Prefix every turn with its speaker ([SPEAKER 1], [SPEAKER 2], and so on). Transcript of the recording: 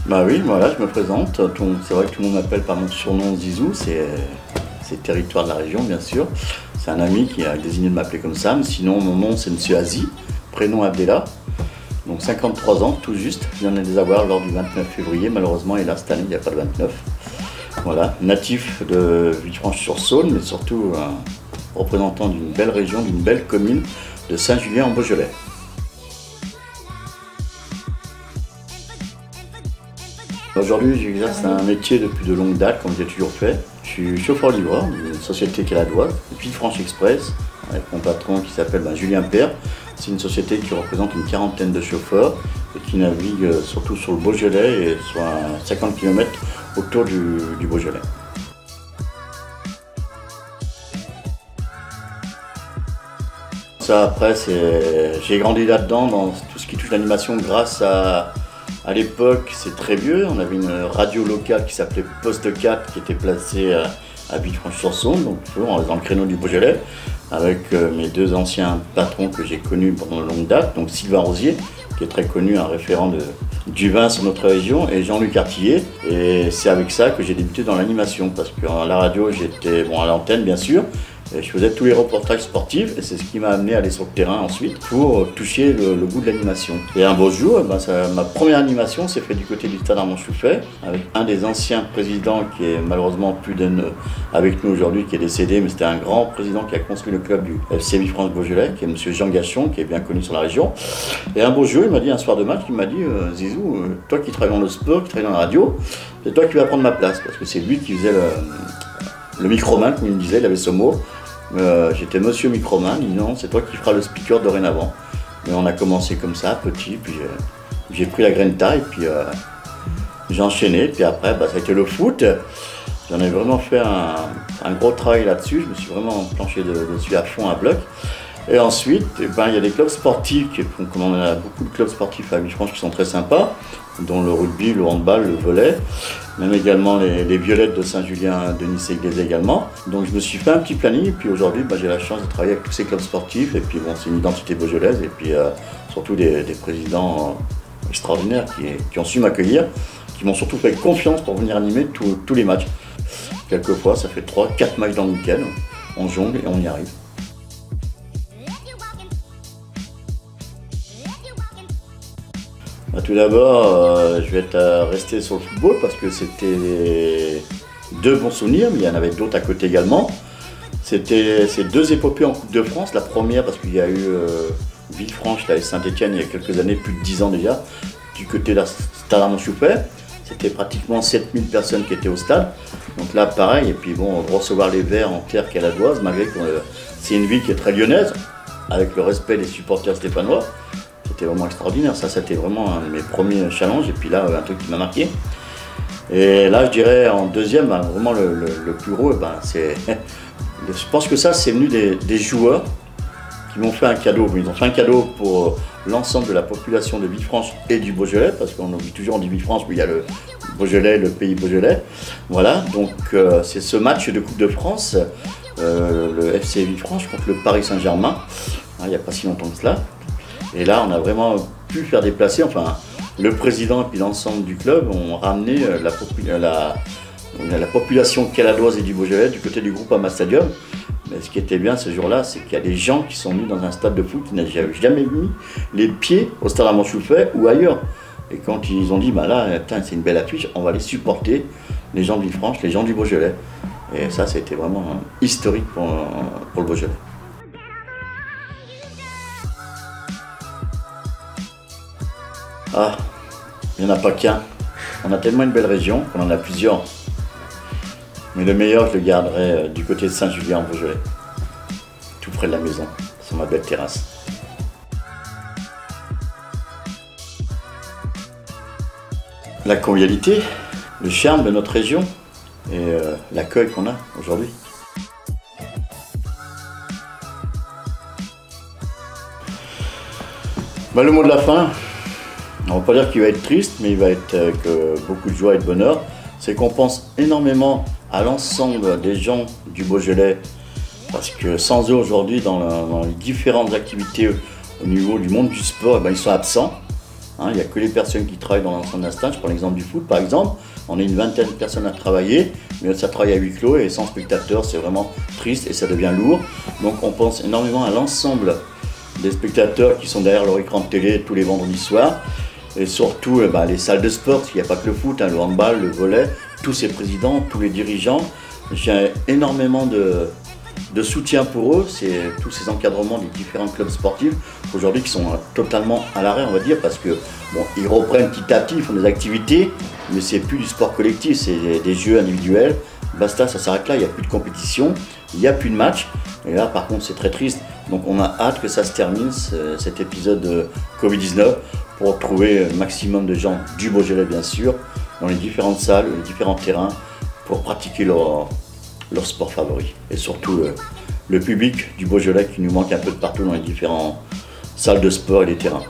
[SPEAKER 1] Bah oui, voilà, je me présente. C'est vrai que tout le monde m'appelle par mon surnom Zizou, c'est le territoire de la région, bien sûr. C'est un ami qui a désigné de m'appeler comme ça, mais sinon mon nom c'est Monsieur Azi, prénom Abdella. Donc 53 ans, tout juste. Je viens de les avoir lors du 29 février, malheureusement, et là cette année il n'y a pas de 29. Voilà, natif de Villefranche-sur-Saône, mais surtout représentant d'une belle région, d'une belle commune de Saint-Julien en Beaujolais. Aujourd'hui, j'exerce un métier depuis de longue date, comme j'ai toujours fait. Je suis chauffeur-livreur d'une société caladoise, Villefranche Express, avec mon patron qui s'appelle Julien Père. C'est une société qui représente une quarantaine de chauffeurs et qui navigue surtout sur le Beaujolais et sur 50 km autour du Beaujolais. Ça, après, j'ai grandi là-dedans, dans tout ce qui touche l'animation, grâce à l'époque, c'est très vieux. On avait une radio locale qui s'appelait Poste 4 qui était placée à Villefranche-sur-Saône, donc toujours dans le créneau du Beaujolais, avec mes deux anciens patrons que j'ai connus pendant de longue date, donc Sylvain Rosier, qui est très connu, un référent du vin sur notre région, et Jean-Luc Artillet. Et c'est avec ça que j'ai débuté dans l'animation, parce que à la radio, j'étais à l'antenne bien sûr, et je faisais tous les reportages sportifs, et c'est ce qui m'a amené à aller sur le terrain ensuite pour toucher le goût de l'animation. Et un beau jour, ma première animation s'est faite du côté du Stade Armand-Chouffet, avec un des anciens présidents qui est malheureusement plus avec nous aujourd'hui, qui est décédé, mais c'était un grand président qui a construit le club du FC Villefranche Beaujolais, qui est M. Jean Gachon, qui est bien connu sur la région. Et un beau jour, il m'a dit, un soir de match, il m'a dit Zizou, toi qui travailles dans le sport, qui travailles dans la radio, c'est toi qui vas prendre ma place, parce que c'est lui qui faisait le microman, comme il me disait, il avait ce mot. J'étais Monsieur Microman, il dit non, c'est toi qui feras le speaker dorénavant. Mais on a commencé comme ça, petit, puis j'ai pris la graine-taille, puis j'ai enchaîné, puis après, ça a été le foot. J'en ai vraiment fait un gros travail là-dessus, je me suis vraiment planché dessus à fond, à bloc. Et ensuite, il y a des clubs sportifs, comme on a beaucoup de clubs sportifs à Villefranche qui sont très sympas, dont le rugby, le handball, le volley, même également les violettes de Saint-Julien, de Nice-Église également. Donc je me suis fait un petit planning, et puis aujourd'hui j'ai la chance de travailler avec tous ces clubs sportifs, et puis c'est une identité beaujolaise, et puis surtout des présidents extraordinaires qui ont su m'accueillir, qui m'ont surtout fait confiance pour venir animer tous les matchs. Quelquefois ça fait 3-4 matchs dans le week-end, on jongle et on y arrive. Tout d'abord, je vais rester sur le football parce que c'était deux bons souvenirs, mais il y en avait d'autres à côté également. C'était ces deux épopées en Coupe de France. La première parce qu'il y a eu Villefranche et Saint-Étienne il y a quelques années, plus de 10 ans déjà, du côté de la Stade Armand-Chouffet. C'était pratiquement 7000 personnes qui étaient au stade. Donc là, pareil, et puis recevoir les Verts en terre caladoise, malgré que c'est une ville qui est très lyonnaise, avec le respect des supporters stéphanois. C'était vraiment extraordinaire, ça c'était vraiment un de mes premiers challenges, et puis là un truc qui m'a marqué. Et là je dirais en deuxième, vraiment le plus gros, je pense que ça c'est venu des joueurs qui m'ont fait un cadeau. Ils ont fait un cadeau pour l'ensemble de la population de Villefranche et du Beaujolais, parce qu'on oublie toujours, on dit Villefranche, mais il y a le Beaujolais, le pays Beaujolais. Voilà, donc c'est ce match de Coupe de France, le FC Villefranche contre le Paris Saint-Germain, il n'y a pas si longtemps que cela. Et là, on a vraiment pu faire déplacer, le président et puis l'ensemble du club ont ramené la population caladoise et du Beaujolais du côté du groupe Ama Stadium. Mais ce qui était bien ce jour-là, c'est qu'il y a des gens qui sont venus dans un stade de foot qui n'avaient jamais mis les pieds au Stade Armand-Chouffet ou ailleurs. Et quand ils ont dit, là, c'est une belle affiche, on va les supporter, les gens de Villefranche, les gens du Beaujolais. Et ça, c'était vraiment historique pour le Beaujolais. Ah, il n'y en a pas qu'un. On a tellement une belle région qu'on en a plusieurs. Mais le meilleur, je le garderai du côté de Saint-Julien en Beaujolais. Tout près de la maison, sur ma belle terrasse. La convivialité, le charme de notre région et l'accueil qu'on a aujourd'hui. Le mot de la fin. On ne va pas dire qu'il va être triste, mais il va être avec beaucoup de joie et de bonheur. C'est qu'on pense énormément à l'ensemble des gens du Beaujolais, parce que sans eux aujourd'hui, dans les différentes activités au niveau du monde du sport, ils sont absents. Hein, il n'y a que les personnes qui travaillent dans l'ensemble d'un stade. Je prends l'exemple du foot par exemple. On est une vingtaine de personnes à travailler, mais ça travaille à huis clos et sans spectateurs, c'est vraiment triste et ça devient lourd. Donc on pense énormément à l'ensemble des spectateurs qui sont derrière leur écran de télé tous les vendredis soirs. Et surtout les salles de sport, parce qu'il n'y a pas que le foot, hein, le handball, le volley, tous ces présidents, tous les dirigeants. J'ai énormément de soutien pour eux, c'est tous ces encadrements des différents clubs sportifs aujourd'hui qui sont totalement à l'arrêt, on va dire, parce que bon, ils reprennent petit à petit, ils font des activités, mais c'est plus du sport collectif, c'est des jeux individuels. Basta, ça s'arrête là, il n'y a plus de compétition, il n'y a plus de match. Et là, par contre, c'est très triste. Donc, on a hâte que ça se termine, cet épisode de Covid-19, pour retrouver un maximum de gens du Beaujolais, bien sûr, dans les différentes salles, les différents terrains, pour pratiquer leur sport favori. Et surtout, le public du Beaujolais qui nous manque un peu de partout dans les différentes salles de sport et les terrains.